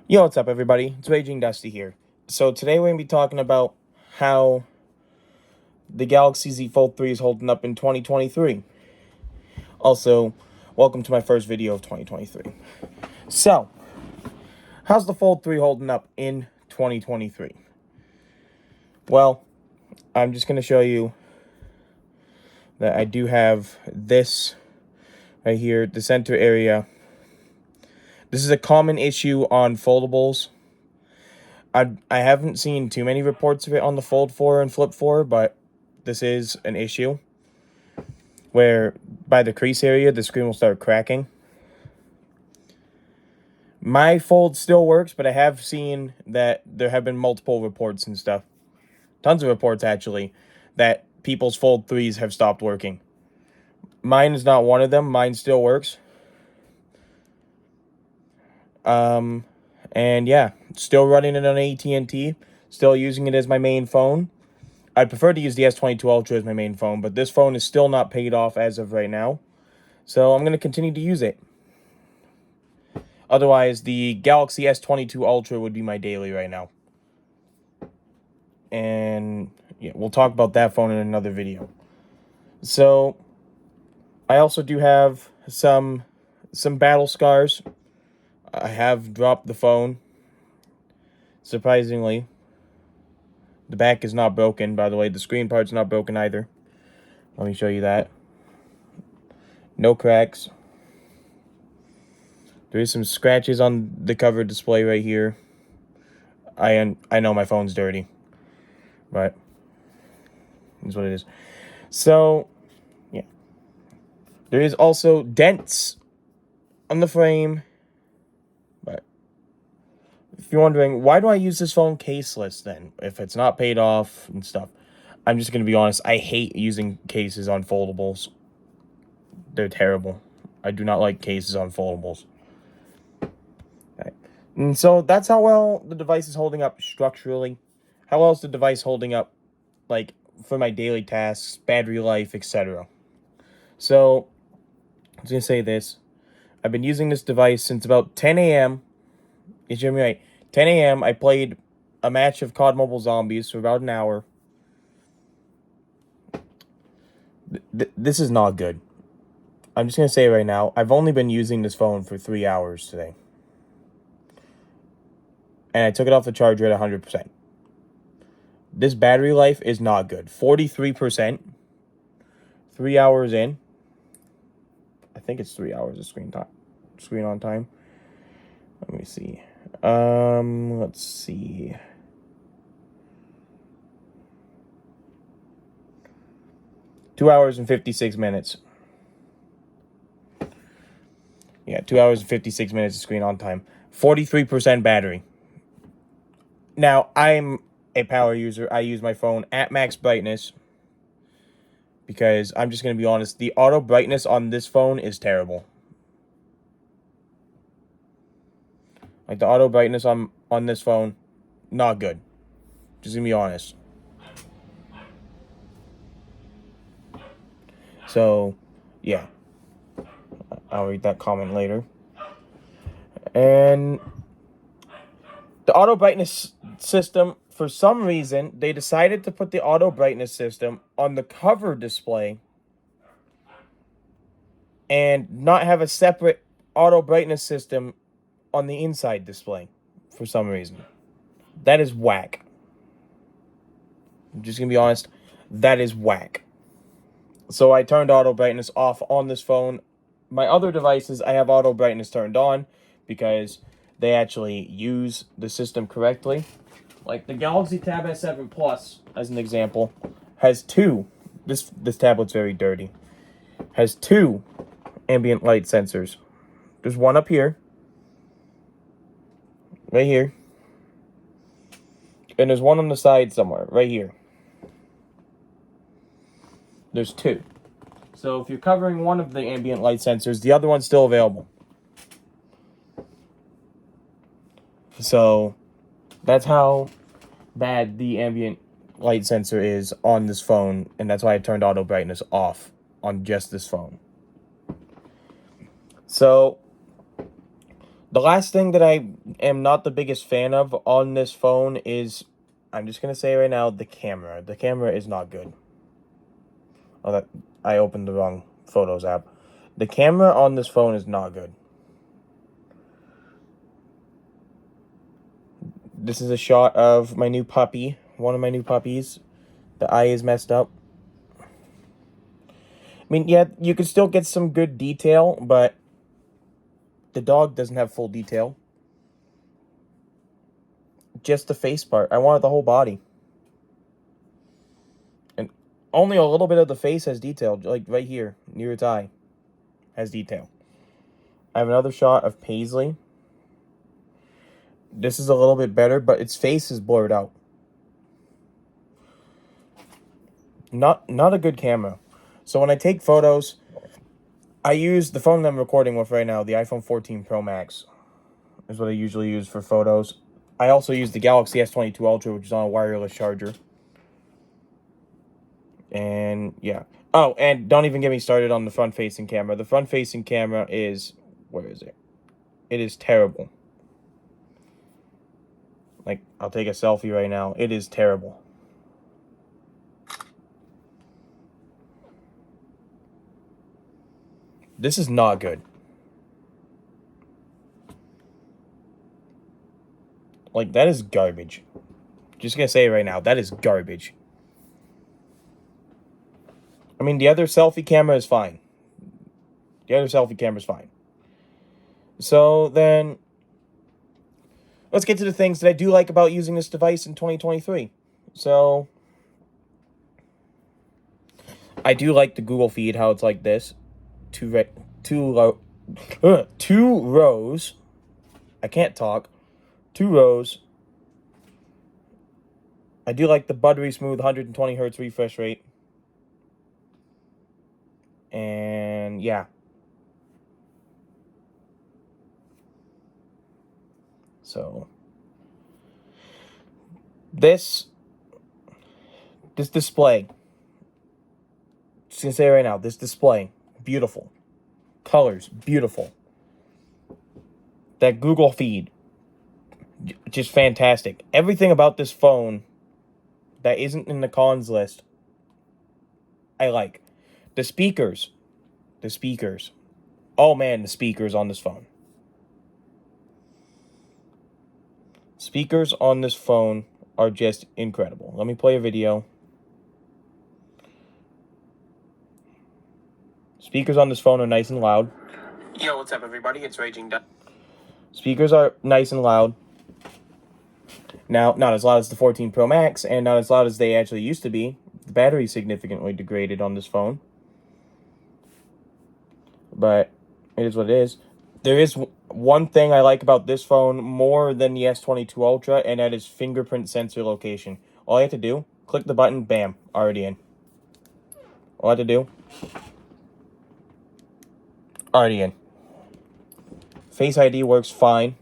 Yo, what's up, everybody? It's Raging Dusty here. So today we're going to be talking about how the Galaxy Z Fold 3 is holding up in 2023. Also, welcome to my first video of 2023. So, how's the Fold 3 holding up in 2023? Well, I'm just going to show you that I do have this right here, the center area. This is a common issue on foldables. I haven't seen too many reports of it on the Fold 4 and Flip 4, but this is an issue where by the crease area, the screen will start cracking. My Fold still works, but I have seen that there have been multiple reports and stuff. Tons of reports, actually, that people's Fold 3s have stopped working. Mine is not one of them. Mine still works. And yeah, still running it on AT&T. Still using it as my main phone. I'd prefer to use the S22 Ultra as my main phone, but this phone is still not paid off as of right now. So I'm going to continue to use it. Otherwise, the Galaxy S22 Ultra would be my daily right now. And yeah, we'll talk about that phone in another video. So I also do have some battle scars. I have dropped the phone. Surprisingly, the back is not broken, by the way. The screen part's not broken either. Let me show you that. No cracks. There is some scratches on the cover display right here. I know my phone's dirty, but that's what it is. So, yeah. There is also dents on the frame. But if you're wondering, why do I use this phone caseless then, if it's not paid off and stuff? I'm just going to be honest. I hate using cases on foldables. They're terrible. I do not like cases on foldables. Okay. And so that's how well the device is holding up structurally. How well is the device holding up, like, for my daily tasks, battery life, etc. So, I was going to say this. I've been using this device since about 10 a.m. You hear me right? 10 a.m. I played a match of COD Mobile Zombies for about an hour. This is not good. I'm just going to say it right now. I've only been using this phone for 3 hours today. And I took it off the charger at 100%. This battery life is not good. 43%. 3 hours in. I think it's 3 hours of screen on time. Let me see. Let's see. Two hours and 56 minutes. Yeah, 2 hours and 56 minutes of screen on time. 43% battery. Now, I'm a power user. I use my phone at max brightness. Because I'm just going to be honest, the auto brightness on this phone is terrible. Like, the auto brightness on this phone, not good. Just going to be honest. So, yeah. I'll read that comment later. And the auto brightness system, for some reason, they decided to put the auto brightness system on the cover display and not have a separate auto brightness system on the inside display for some reason. That is whack. I'm just going to be honest. That is whack. So I turned auto brightness off on this phone. My other devices, I have auto brightness turned on because they actually use the system correctly. Like the Galaxy Tab S7 Plus, as an example, has two. This tablet's very dirty. Has two ambient light sensors. There's one up here. Right here. And there's one on the side somewhere. Right here. There's two. So if you're covering one of the ambient light sensors, the other one's still available. So that's how bad the ambient light sensor is on this phone, and that's why I turned auto brightness off on just this phone. So the last thing that I am not the biggest fan of on this phone is, I'm just going to say right now, the camera. The camera is not good. Oh, that I opened the wrong Photos app. The camera on this phone is not good. This is a shot of my new puppy. One of my new puppies. The eye is messed up. I mean, yeah, you can still get some good detail, but the dog doesn't have full detail. Just the face part. I wanted the whole body. And only a little bit of the face has detail, like right here, near its eye, has detail. I have another shot of Paisley. This is a little bit better, but its face is blurred out. Not a good camera. So when I take photos, I use the phone that I'm recording with right now, the iPhone 14 Pro Max, is what I usually use for photos. I also use the Galaxy S22 Ultra, which is on a wireless charger. And yeah. Oh, and don't even get me started on the front-facing camera. The front-facing camera is, where is it? It is terrible. Like, I'll take a selfie right now. It is terrible. This is not good. Like, that is garbage. Just gonna say it right now, that is garbage. I mean, the other selfie camera is fine. The other selfie camera is fine. So then, let's get to the things that I do like about using this device in 2023. So, I do like the Google feed, how it's like this. Two rows. I can't talk. 2 rows. I do like the buttery smooth 120 hertz refresh rate. And yeah. So this display, just gonna say right now, this display, beautiful. Colors, beautiful. That Google feed, just fantastic. Everything about this phone that isn't in the cons list, I like. The speakers. Oh man, the speakers on this phone. Speakers on this phone are just incredible. Let me play a video. Speakers on this phone are nice and loud. Yo, what's up, everybody? It's Raging. Speakers are nice and loud. Now, not as loud as the 14 Pro Max, and not as loud as they actually used to be. The battery significantly degraded on this phone. But it is what it is. There is one thing I like about this phone more than the S22 Ultra, and that is fingerprint sensor location. All I have to do, click the button, bam, already in. All I have to do, already in. Face ID works fine.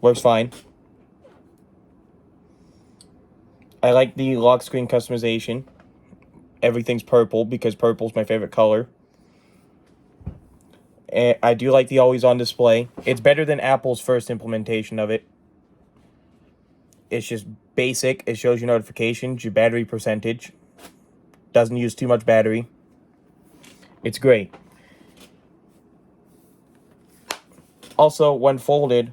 Works fine. I like the lock screen customization. Everything's purple because purple's my favorite color. And I do like the always on display. It's better than Apple's first implementation of it. It's just basic. It shows your notifications, your battery percentage. Doesn't use too much battery. It's great. Also, when folded,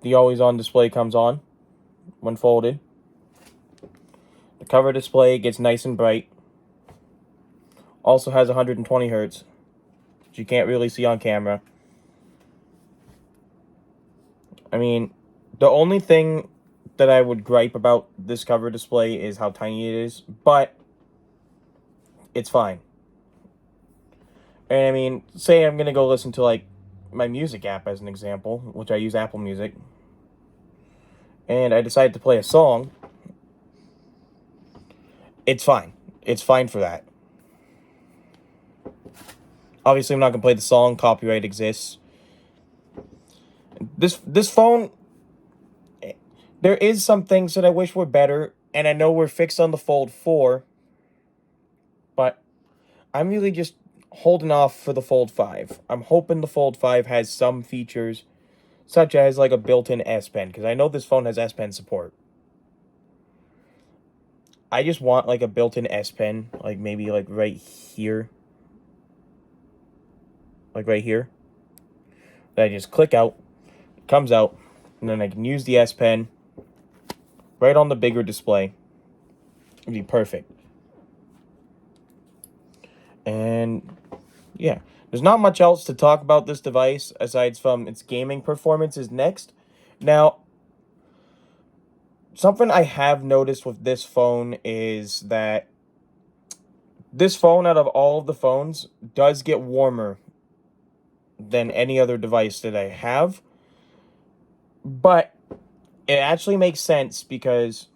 the always on display comes on. When folded. The cover display gets nice and bright. Also has 120 hertz, which you can't really see on camera. I mean, the only thing that I would gripe about this cover display is how tiny it is, but it's fine. And I mean, say I'm gonna go listen to like my music app as an example, which I use Apple Music, and I decide to play a song, it's fine. It's fine for that. Obviously, I'm not gonna play the song. Copyright exists. This phone, there is some things that I wish were better, and I know we're fixed on the Fold 4, but I'm really just holding off for the Fold 5. I'm hoping the Fold 5 has some features, such as like a built-in S Pen, because I know this phone has S Pen support. I just want like a built-in S Pen, like maybe like right here. Like right here. That I just click out, it comes out, and then I can use the S Pen right on the bigger display. It'd be perfect. And yeah, there's not much else to talk about this device aside from its gaming performances next. Now, something I have noticed with this phone is that this phone, out of all of the phones, does get warmer than any other device that I have. But it actually makes sense because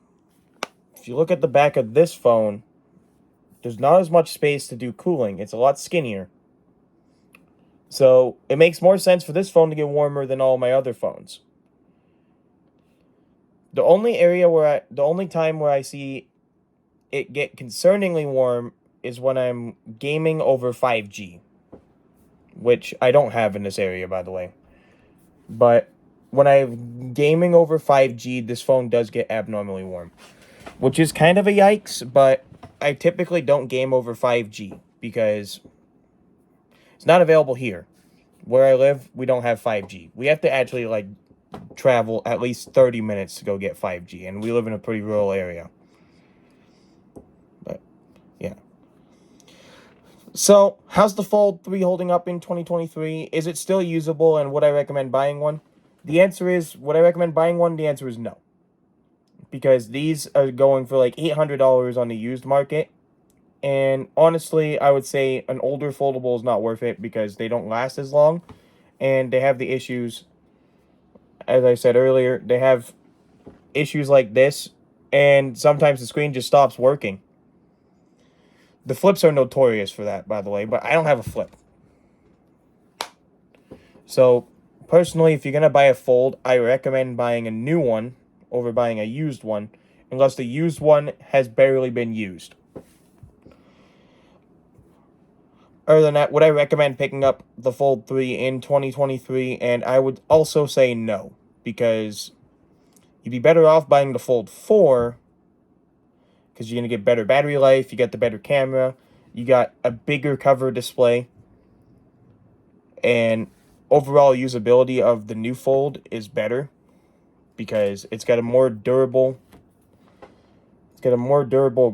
if you look at the back of this phone, there's not as much space to do cooling. It's a lot skinnier. So it makes more sense for this phone to get warmer than all my other phones. The only time where I see it get concerningly warm is when I'm gaming over 5G, which I don't have in this area, by the way. But when I'm gaming over 5G, this phone does get abnormally warm, which is kind of a yikes, but I typically don't game over 5G because it's not available here. Where I live, we don't have 5G. We have to actually, like, travel at least 30 minutes to go get 5G, and we live in a pretty rural area. But, yeah. So, how's the Fold 3 holding up in 2023? Is it still usable, and would I recommend buying one? The answer is, would I recommend buying one? The answer is no. Because these are going for like $800 on the used market. And honestly, I would say an older foldable is not worth it because they don't last as long. And they have the issues, as I said earlier, they have issues like this. And sometimes the screen just stops working. The flips are notorious for that, by the way, but I don't have a flip. So, personally, if you're going to buy a Fold, I recommend buying a new one over buying a used one, unless the used one has barely been used. Other than that, would I recommend picking up the Fold 3 in 2023? And I would also say no, because you'd be better off buying the Fold 4, because you're going to get better battery life, you got the better camera, you got a bigger cover display, and overall usability of the new Fold is better, because it's got a more durable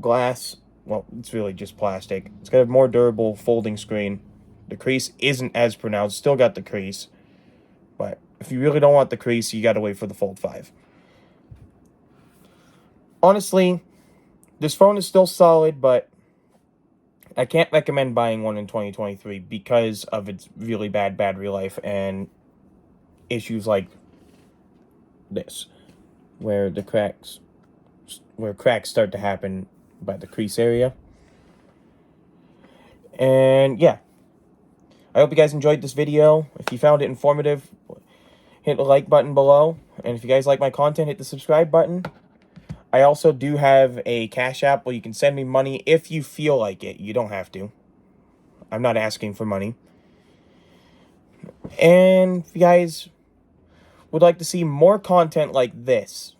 glass. Well, it's really just plastic. It's got a more durable folding screen. The crease isn't as pronounced. Still got the crease. But if you really don't want the crease, you got to wait for the Fold 5. Honestly, this phone is still solid, but I can't recommend buying one in 2023 because of its really bad battery life and issues like this, where cracks start to happen by the crease area. And yeah, I hope you guys enjoyed this video. If you found it informative, hit the like button below, and if you guys like my content, hit the subscribe button. I also do have a Cash App where you can send me money if you feel like it. You don't have to. I'm not asking for money. And if you guys would like to see more content like this,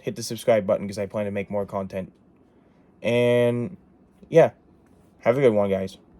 hit the subscribe button because I plan to make more content. And yeah, have a good one, guys.